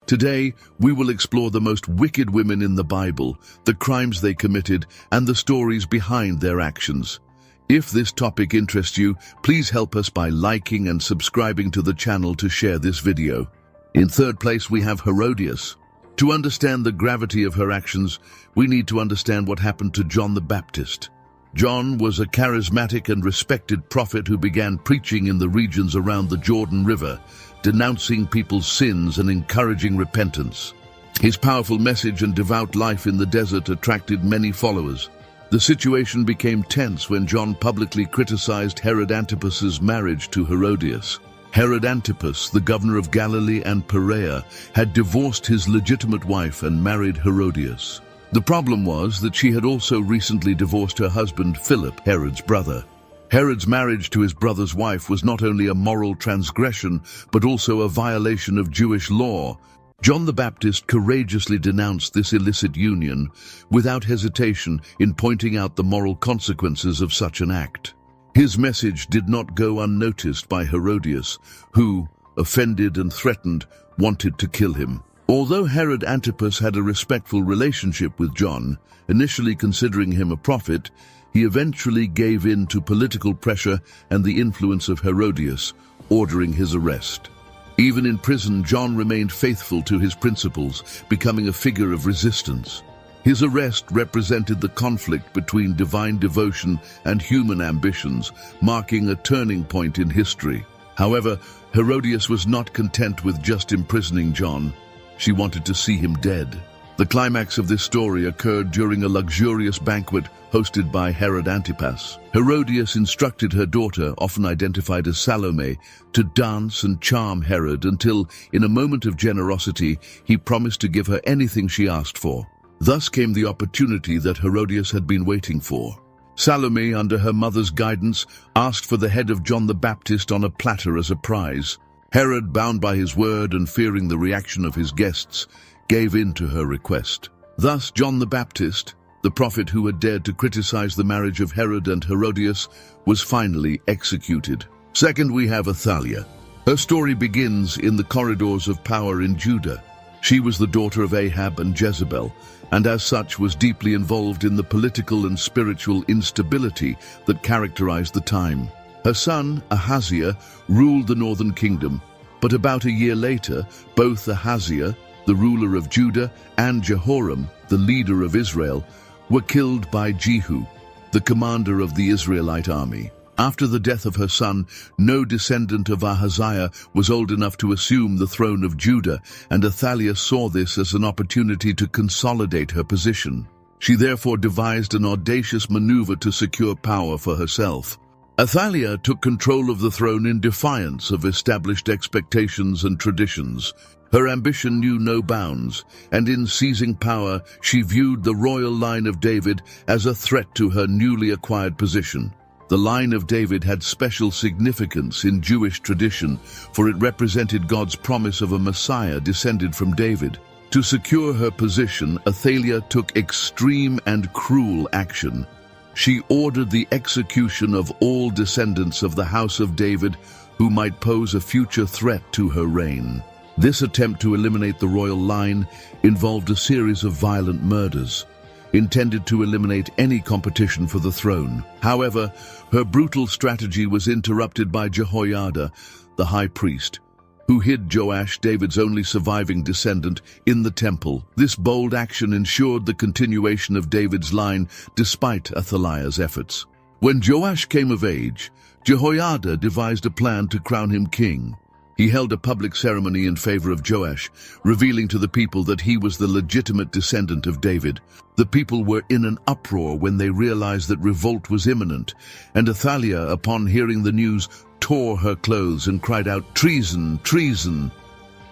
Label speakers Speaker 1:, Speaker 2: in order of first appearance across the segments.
Speaker 1: Today, we will explore the most wicked women in the Bible, the crimes they committed, and the stories behind their actions. If this topic interests you, please help us by liking and subscribing to the channel to share this video. In third place, we have Herodias. To understand the gravity of her actions, we need to understand what happened to John the Baptist. John was a charismatic and respected prophet who began preaching in the regions around the Jordan River, denouncing people's sins and encouraging repentance. His powerful message and devout life in the desert attracted many followers. The situation became tense when John publicly criticized Herod Antipas's marriage to Herodias. Herod Antipas, the governor of Galilee and Perea, had divorced his legitimate wife and married Herodias. The problem was that she had also recently divorced her husband Philip, Herod's brother. Herod's marriage to his brother's wife was not only a moral transgression, but also a violation of Jewish law. John the Baptist courageously denounced this illicit union, without hesitation in pointing out the moral consequences of such an act. His message did not go unnoticed by Herodias, who, offended and threatened, wanted to kill him. Although Herod Antipas had a respectful relationship with John, initially considering him a prophet, he eventually gave in to political pressure and the influence of Herodias, ordering his arrest. Even in prison, John remained faithful to his principles, becoming a figure of resistance. His arrest represented the conflict between divine devotion and human ambitions, marking a turning point in history. However, Herodias was not content with just imprisoning John. She wanted to see him dead. The climax of this story occurred during a luxurious banquet hosted by Herod Antipas. Herodias instructed her daughter, often identified as Salome, to dance and charm Herod until, in a moment of generosity, he promised to give her anything she asked for. Thus came the opportunity that Herodias had been waiting for. Salome, under her mother's guidance, asked for the head of John the Baptist on a platter as a prize. Herod, bound by his word and fearing the reaction of his guests, gave in to her request. Thus, John the Baptist, the prophet who had dared to criticize the marriage of Herod and Herodias, was finally executed. Second, we have Athaliah. Her story begins in the corridors of power in Judah. She was the daughter of Ahab and Jezebel, and as such was deeply involved in the political and spiritual instability that characterized the time. Her son, Ahaziah, ruled the northern kingdom, but about a year later, both Ahaziah, the ruler of Judah, and Jehoram, the leader of Israel, were killed by Jehu, the commander of the Israelite army. After the death of her son, no descendant of Ahaziah was old enough to assume the throne of Judah, and Athaliah saw this as an opportunity to consolidate her position. She therefore devised an audacious maneuver to secure power for herself. Athaliah took control of the throne in defiance of established expectations and traditions. Her ambition knew no bounds, and in seizing power, she viewed the royal line of David as a threat to her newly acquired position. The line of David had special significance in Jewish tradition, for it represented God's promise of a Messiah descended from David. To secure her position, Athaliah took extreme and cruel action. She ordered the execution of all descendants of the house of David who might pose a future threat to her reign. This attempt to eliminate the royal line involved a series of violent murders, intended to eliminate any competition for the throne. However, her brutal strategy was interrupted by Jehoiada, the high priest, who hid Joash, David's only surviving descendant, in the temple. This bold action ensured the continuation of David's line despite Athaliah's efforts. When Joash came of age, Jehoiada devised a plan to crown him king. He held a public ceremony in favor of Joash, revealing to the people that he was the legitimate descendant of David. The people were in an uproar when they realized that revolt was imminent, and Athaliah, upon hearing the news, tore her clothes and cried out, "Treason! Treason!"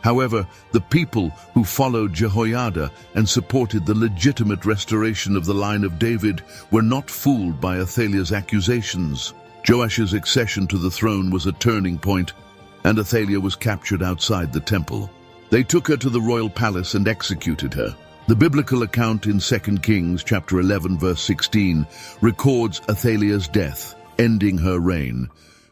Speaker 1: However, the people who followed Jehoiada and supported the legitimate restoration of the line of David were not fooled by Athaliah's accusations. Joash's accession to the throne was a turning point, and Athaliah was captured outside the temple. They took her to the royal palace and executed her. The biblical account in 2 Kings chapter 11 verse 16 records Athaliah's death, ending her reign,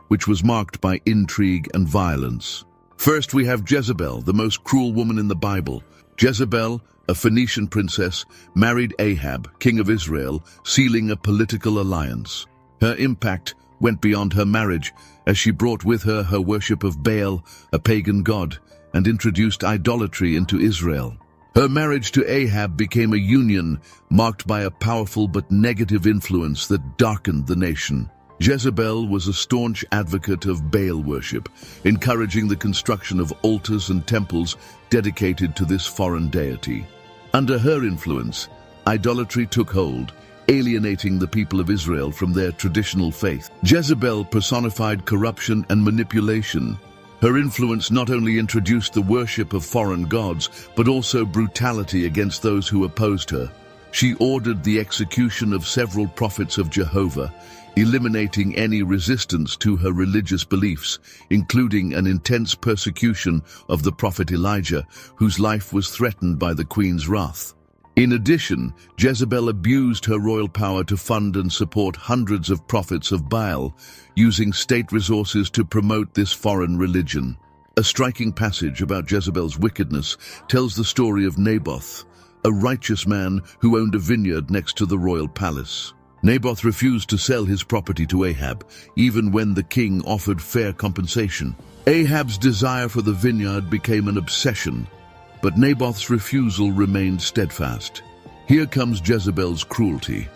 Speaker 1: which was marked by intrigue and violence. First, we have Jezebel, the most cruel woman in the Bible. Jezebel, a Phoenician princess, married Ahab, king of Israel, sealing a political alliance. Her impact went beyond her marriage, as she brought with her her worship of Baal, a pagan god, and introduced idolatry into Israel. Her marriage to Ahab became a union marked by a powerful but negative influence that darkened the nation. Jezebel was a staunch advocate of Baal worship, encouraging the construction of altars and temples dedicated to this foreign deity. Under her influence, idolatry took hold, alienating the people of Israel from their traditional faith. Jezebel personified corruption and manipulation. Her influence not only introduced the worship of foreign gods, but also brutality against those who opposed her. She ordered the execution of several prophets of Jehovah, eliminating any resistance to her religious beliefs, including an intense persecution of the prophet Elijah, whose life was threatened by the queen's wrath. In addition, Jezebel abused her royal power to fund and support hundreds of prophets of Baal, using state resources to promote this foreign religion. A striking passage about Jezebel's wickedness tells the story of Naboth, a righteous man who owned a vineyard next to the royal palace. Naboth refused to sell his property to Ahab, even when the king offered fair compensation. Ahab's desire for the vineyard became an obsession, but Naboth's refusal remained steadfast. Here comes Jezebel's cruelty.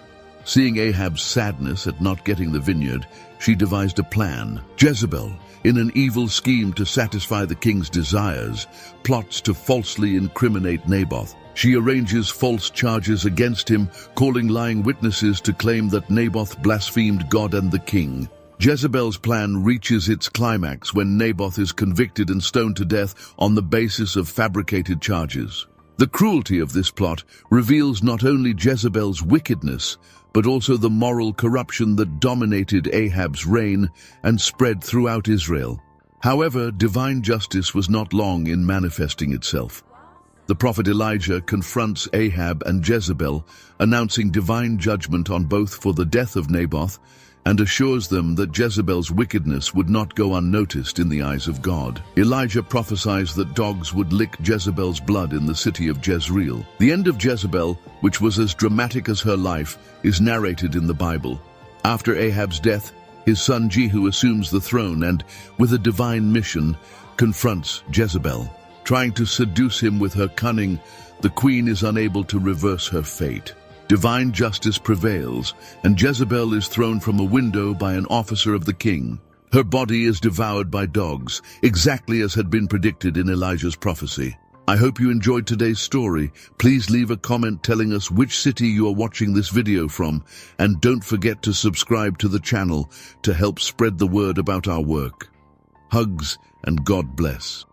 Speaker 1: Seeing Ahab's sadness at not getting the vineyard, she devised a plan. Jezebel, in an evil scheme to satisfy the king's desires, plots to falsely incriminate Naboth. She arranges false charges against him, calling lying witnesses to claim that Naboth blasphemed God and the king. Jezebel's plan reaches its climax when Naboth is convicted and stoned to death on the basis of fabricated charges. The cruelty of this plot reveals not only Jezebel's wickedness, but also the moral corruption that dominated Ahab's reign and spread throughout Israel. However, divine justice was not long in manifesting itself. The prophet Elijah confronts Ahab and Jezebel, announcing divine judgment on both for the death of Naboth, and assures them that Jezebel's wickedness would not go unnoticed in the eyes of God. Elijah prophesies that dogs would lick Jezebel's blood in the city of Jezreel. The end of Jezebel, which was as dramatic as her life, is narrated in the Bible. After Ahab's death, his son Jehu assumes the throne and, with a divine mission, confronts Jezebel. Trying to seduce him with her cunning, the queen is unable to reverse her fate. Divine justice prevails, and Jezebel is thrown from a window by an officer of the king. Her body is devoured by dogs, exactly as had been predicted in Elijah's prophecy. I hope you enjoyed today's story. Please leave a comment telling us which city you are watching this video from, and don't forget to subscribe to the channel to help spread the word about our work. Hugs and God bless.